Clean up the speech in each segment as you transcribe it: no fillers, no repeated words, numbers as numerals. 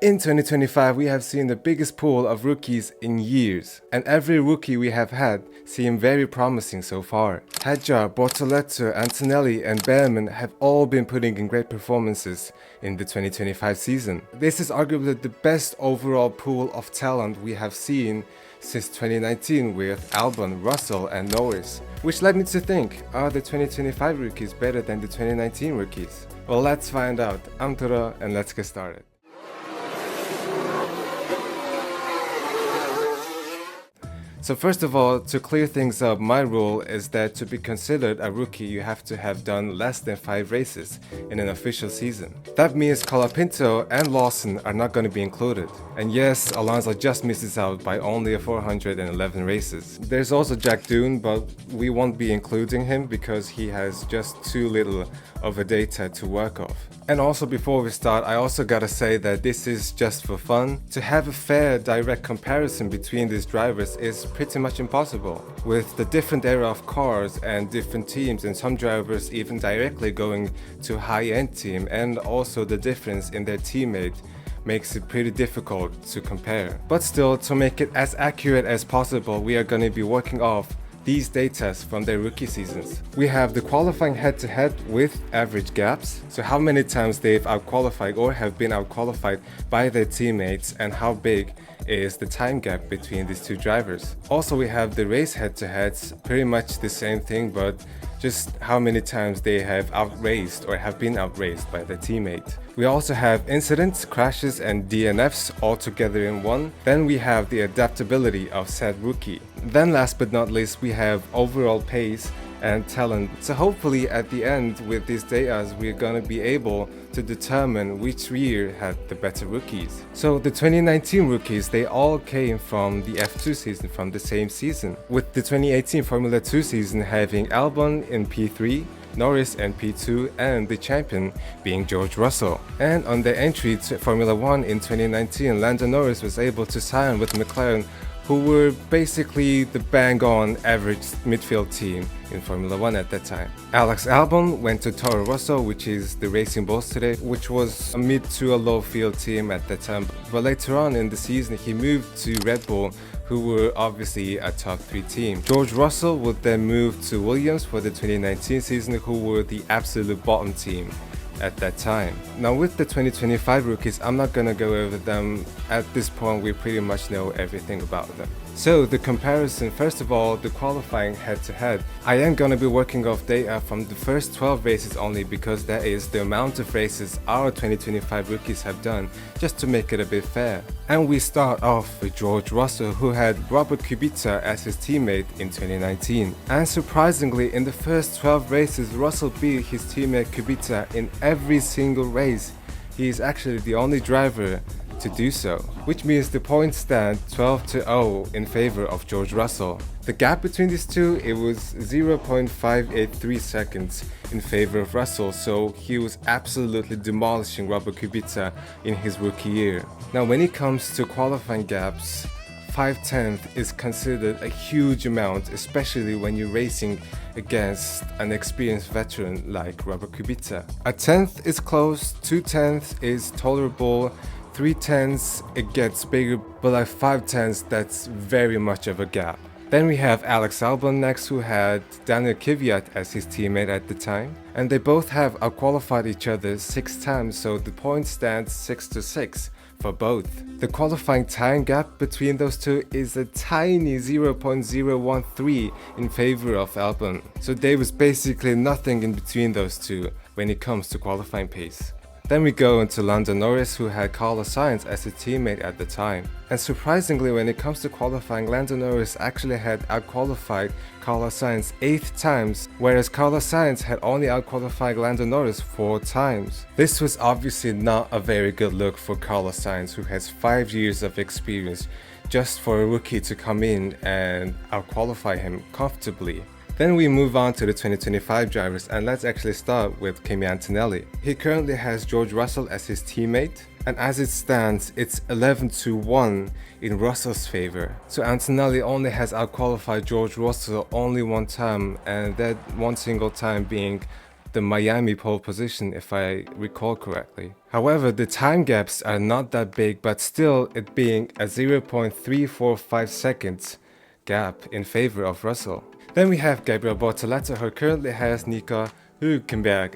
In 2025, we have seen the biggest pool of rookies in years, and every rookie we have had seem very promising so far. Hedjar, Bortoleto, Antonelli, and Behrman have all been putting in great performances in the 2025 season. This is arguably the best overall pool of talent we have seen since 2019 with Albon, Russell, and Norris, which led me to think, are the 2025 rookies better than the 2019 rookies? Well, let's find out. I'm Tura, and let's get started. So first of all, to clear things up, my rule is that to be considered a rookie, you have to have done less than 5 races in an official season. That means Colapinto and Lawson are not going to be included. And yes, Alonso just misses out by only 411 races. There's also Jack Dune, but we won't be including him because he has just too little of a data to work off. And also before we start, I also gotta say that this is just for fun. To have a fair, direct comparison between these drivers is pretty much impossible. With the different era of cars and different teams, and some drivers even directly going to a high-end team, and also the difference in their teammate makes it pretty difficult to compare. But still, to make it as accurate as possible, we are gonna be working off these data from their rookie seasons. We have the qualifying head-to-head with average gaps, so how many times they've outqualified or have been outqualified by their teammates, and how big is the time gap between these two drivers. Also, we have the race head-to-heads, pretty much the same thing, but just how many times they have outraced or have been outraced by their teammate. We also have incidents, crashes, and DNFs all together in one. Then we have the adaptability of said rookie. Then last but not least, we have overall pace and talent. So hopefully at the end with these data, we're gonna be able to determine which year had the better rookies. So the 2019 rookies, they all came from the F2 season, from the same season, with the 2018 Formula 2 season having Albon in P3, Norris in P2, and the champion being George Russell. And on their entry to Formula 1 in 2019, Lando Norris was able to sign with McLaren, who were basically the bang-on average midfield team in Formula 1 at that time. Alex Albon went to Toro Rosso, which is the Racing Bulls today, which was a mid to a low field team at that time. But later on in the season, he moved to Red Bull, who were obviously a top 3 team. George Russell would then move to Williams for the 2019 season, who were the absolute bottom team at that time. Now with the 2025 rookies, I'm not gonna go over them. At this point, we pretty much know everything about them. So the comparison, first of all, the qualifying head-to-head. I am gonna be working off data from the first 12 races only, because that is the amount of races our 2025 rookies have done, just to make it a bit fair. And we start off with George Russell, who had Robert Kubica as his teammate in 2019. And surprisingly, in the first 12 races, Russell beat his teammate Kubica in every single race. He is actually the only driver to do so, which means the points stand 12-0 in favor of George Russell. The gap between these two, it was 0.583 seconds in favor of Russell, so he was absolutely demolishing Robert Kubica in his rookie year. Now when it comes to qualifying gaps, 5/10 is considered a huge amount, especially when you're racing against an experienced veteran like Robert Kubica. A 10th is close, 2/10 is tolerable, 3/10 it gets bigger, but like 5/10 that's very much of a gap. Then we have Alex Albon next, who had Daniel Kvyat as his teammate at the time, and they both have outqualified each other 6 times, so the point stands 6-6 for both. The qualifying time gap between those two is a tiny 0.013 in favor of Albon, so there was basically nothing in between those two when it comes to qualifying pace. Then we go into Lando Norris, who had Carlos Sainz as a teammate at the time. And surprisingly, when it comes to qualifying, Lando Norris actually had outqualified Carlos Sainz 8 times, whereas Carlos Sainz had only outqualified Lando Norris 4 times. This was obviously not a very good look for Carlos Sainz, who has 5 years of experience, just for a rookie to come in and outqualify him comfortably. Then we move on to the 2025 drivers, and let's actually start with Kimi Antonelli. He currently has George Russell as his teammate, and as it stands, it's 11-1 in Russell's favor. So Antonelli only has outqualified George Russell only one time, and that one single time being the Miami pole position if I recall correctly. However, the time gaps are not that big, but still it being a 0.345 seconds gap in favor of Russell. Then we have Gabriel Bortoleto, who currently has Nico Hülkenberg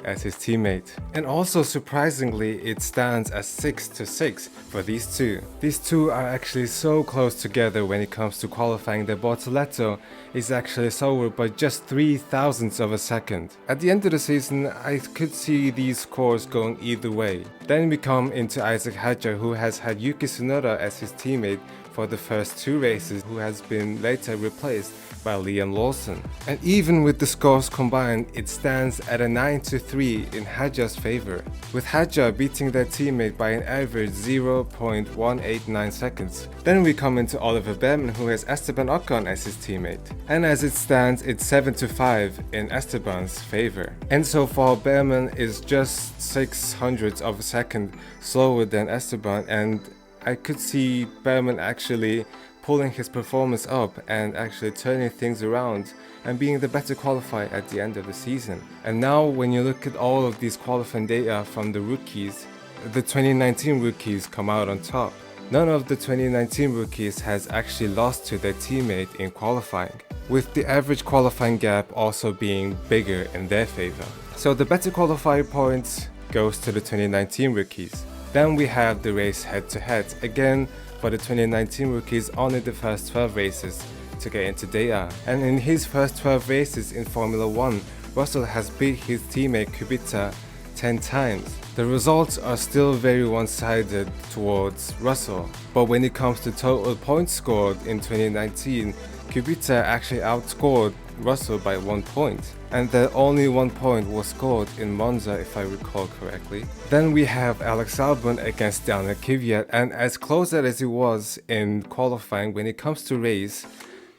as his teammate. And also surprisingly, it stands as 6-6 for these two. These two are actually so close together when it comes to qualifying that Bortoleto is actually slower by just 0.003 of a second. At the end of the season, I could see these scores going either way. Then we come into Isaac Hadjar, who has had Yuki Tsunoda as his teammate for the first two races, who has been later replaced by Liam Lawson. And even with the scores combined, it stands at a 9-3 in Hadjar's favor, with Hadjar beating their teammate by an average 0.189 seconds. Then we come into Oliver Bearman, who has Esteban Ocon as his teammate. And as it stands, it's 7-5 in Esteban's favor. And so far, Bearman is just 0.06 of a second slower than Esteban, and I could see Bearman actually pulling his performance up and actually turning things around and being the better qualifier at the end of the season. And now when you look at all of these qualifying data from the rookies, the 2019 rookies come out on top. None of the 2019 rookies has actually lost to their teammate in qualifying, with the average qualifying gap also being bigger in their favor. So the better qualifier points goes to the 2019 rookies. Then we have the race head-to-head. Again, for the 2019 rookies, only the first 12 races to get into data. And in his first 12 races in Formula 1, Russell has beat his teammate Kubica 10 times. The results are still very one-sided towards Russell, but when it comes to total points scored in 2019, Kubica actually outscored Russell by 1 point, and that only 1 point was scored in Monza if I recall correctly. Then we have Alex Albon against Daniel Kvyat, and as close as it was in qualifying, when it comes to race,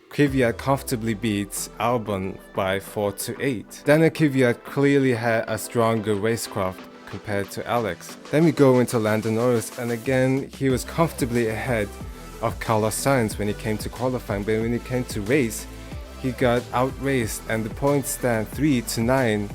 Kvyat comfortably beats Albon by 4-8. Daniel Kvyat clearly had a stronger racecraft compared to Alex. Then we go into Lando Norris, and again he was comfortably ahead of Carlos Sainz when it came to qualifying, but when it came to race, he got outraced and the points stand 3-9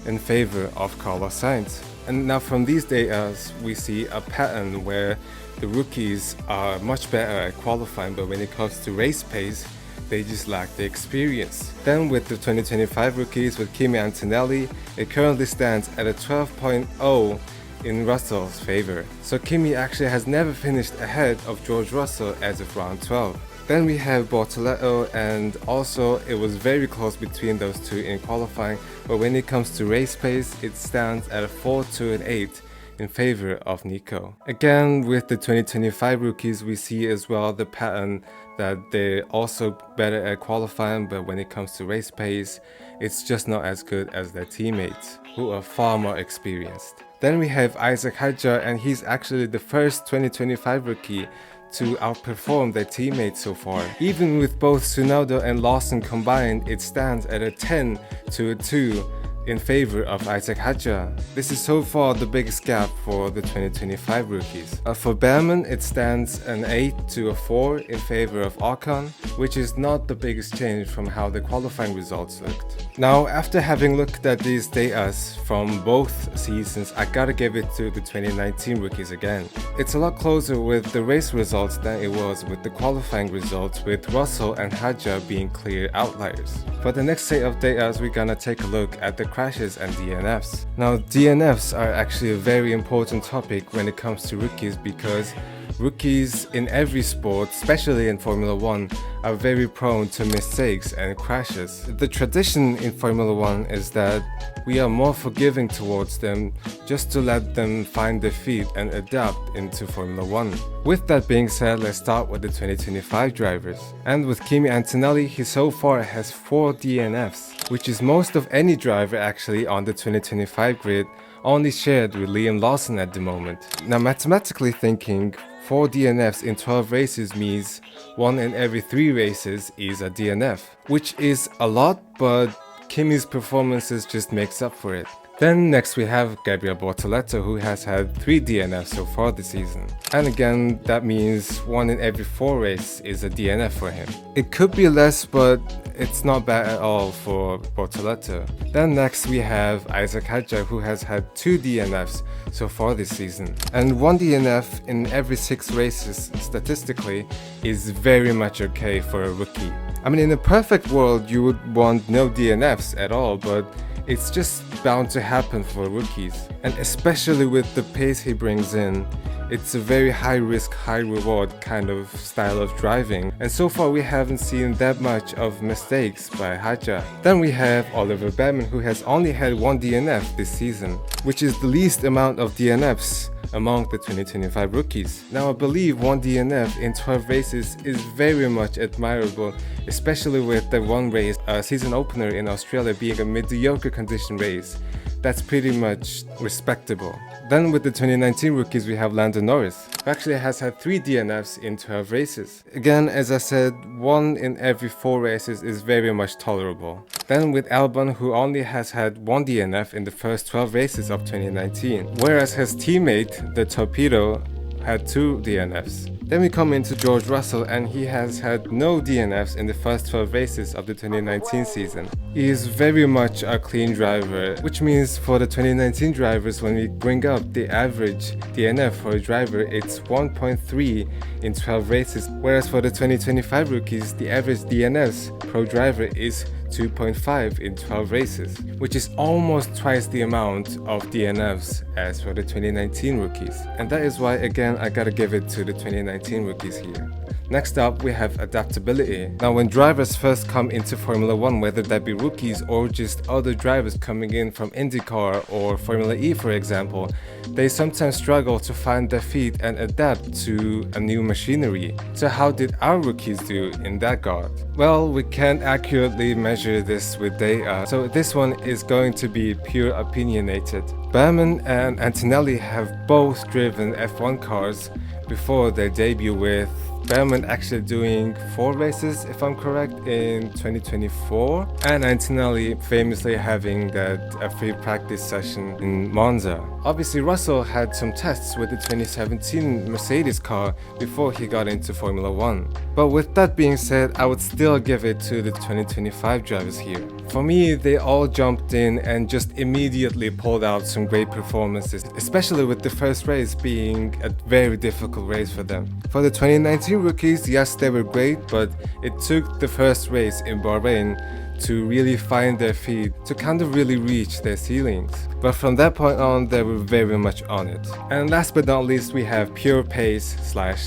in favor of Carlos Sainz. And now from these data we see a pattern where the rookies are much better at qualifying, but when it comes to race pace, they just lack the experience. Then with the 2025 rookies with Kimi Antonelli, it currently stands at a 12.0 in Russell's favor. So Kimi actually has never finished ahead of George Russell as of round 12. Then we have Bortoleto, and also it was very close between those two in qualifying, but when it comes to race pace, it stands at a 4-8 in favor of Nico. Again, with the 2025 rookies, we see as well the pattern that they're also better at qualifying, but when it comes to race pace, it's just not as good as their teammates, who are far more experienced. Then we have Isaac Hadjar, and he's actually the first 2025 rookie to outperform their teammates so far. Even with both Tsunoda and Lawson combined, it stands at a 10-2 in favor of Isaac Hadjar. This is so far the biggest gap for the 2025 rookies. For Bearman, it stands an 8-4 in favor of Ocon, which is not the biggest change from how the qualifying results looked. Now, after having looked at these data from both seasons, I gotta give it to the 2019 rookies again. It's a lot closer with the race results than it was with the qualifying results, with Russell and Hadjar being clear outliers. For the next set of data, we're gonna take a look at the crashes and DNFs. Now, DNFs are actually a very important topic when it comes to rookies, because rookies in every sport, especially in Formula 1, are very prone to mistakes and crashes. The tradition in Formula 1 is that we are more forgiving towards them, just to let them find their feet and adapt into Formula 1. With that being said, let's start with the 2025 drivers. And with Kimi Antonelli, he so far has 4 DNFs, which is most of any driver actually on the 2025 grid, only shared with Liam Lawson at the moment. Now, mathematically thinking, 4 DNFs in 12 races means 1 in every 3 races is a DNF, which is a lot, but Kimi's performances just makes up for it. Then next we have Gabriel Bortoleto, who has had 3 DNFs so far this season. And again, that means 1 in every 4 races is a DNF for him. It could be less, but it's not bad at all for Bortoleto. Then next we have Isaac Hadjar, who has had 2 DNFs so far this season. And 1 DNF in every 6 races statistically is very much okay for a rookie. I mean, in a perfect world you would want no DNFs at all, but it's just bound to happen for rookies. And especially with the pace he brings in, it's a very high risk, high reward kind of style of driving. And so far we haven't seen that much of mistakes by Hadjar. Then we have Oliver Bearman, who has only had 1 DNF this season, which is the least amount of DNFs among the 2025 rookies. Now I believe 1 DNF in 12 races is very much admirable, especially with the 1 race, season opener in Australia being a mediocre condition race. That's pretty much respectable. Then with the 2019 rookies we have Lando Norris, who actually has had 3 DNFs in 12 races. Again, as I said, 1 in every 4 races is very much tolerable. Then with Albon, who only has had 1 DNF in the first 12 races of 2019, whereas his teammate, the Torpedo, had 2 DNFs. Then we come into George Russell, and he has had no DNFs in the first 12 races of the 2019 season. He is very much a clean driver, which means for the 2019 drivers, when we bring up the average DNF for a driver, it's 1.3 in 12 races, whereas for the 2025 rookies, the average DNFs per driver is 2.5 in 12 races, which is almost twice the amount of DNFs as for the 2019 rookies. And that is why, again, I gotta give it to the 2019 rookies here. Next up, we have adaptability. Now, when drivers first come into Formula 1, whether that be rookies or just other drivers coming in from IndyCar or Formula E, for example, they sometimes struggle to find their feet and adapt to a new machinery. So how did our rookies do in that regard? Well, we can't accurately measure this with data, so this one is going to be pure opinionated. Bearman and Antonelli have both driven F1 cars before their debut, with Bearman actually doing 4 races, if I'm correct, in 2024, and Antonelli famously having that free practice session in Monza. Obviously, Russell had some tests with the 2017 Mercedes car before he got into Formula 1. But with that being said, I would still give it to the 2025 drivers here. For me, they all jumped in and just immediately pulled out some great performances, especially with the first race being a very difficult race for them. For the 2019 rookies, yes, they were great, but it took the first race in Bahrain to really find their feet, to kind of really reach their ceilings. But from that point on, they were very much on it. And last but not least, we have pure pace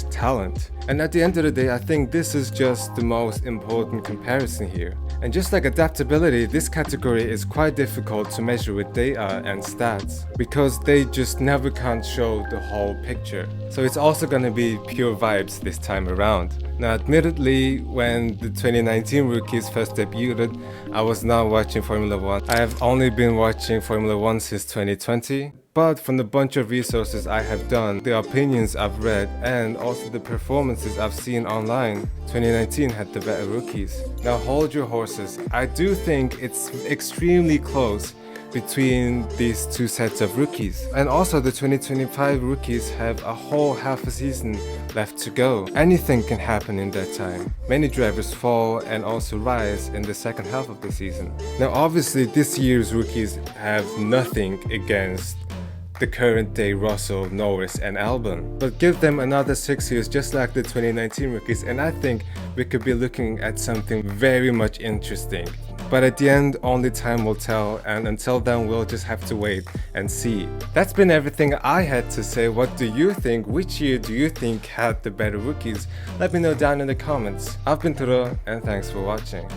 / talent. And at the end of the day, I think this is just the most important comparison here. And just like adaptability, this category is quite difficult to measure with data and stats, because they just never can't show the whole picture. So it's also gonna be pure vibes this time around. Now, admittedly, when the 2019 rookies first debuted, I was not watching Formula 1. I have only been watching Formula 1 since 2020. But from the bunch of resources I have done, the opinions I've read, and also the performances I've seen online, 2019 had the better rookies. Now hold your horses. I do think it's extremely close between these 2 sets of rookies. And also the 2025 rookies have a whole half a season left to go. Anything can happen in that time. Many drivers fall and also rise in the second half of the season. Now obviously this year's rookies have nothing against the current day Russell, Norris and Albon, but give them another 6 years just like the 2019 rookies, and I think we could be looking at something very much interesting. But at the end, only time will tell, and until then we'll just have to wait and see. That's been everything I had to say. What do you think? Which year do you think had the better rookies? Let me know down in the comments. I've been Turo, and thanks for watching.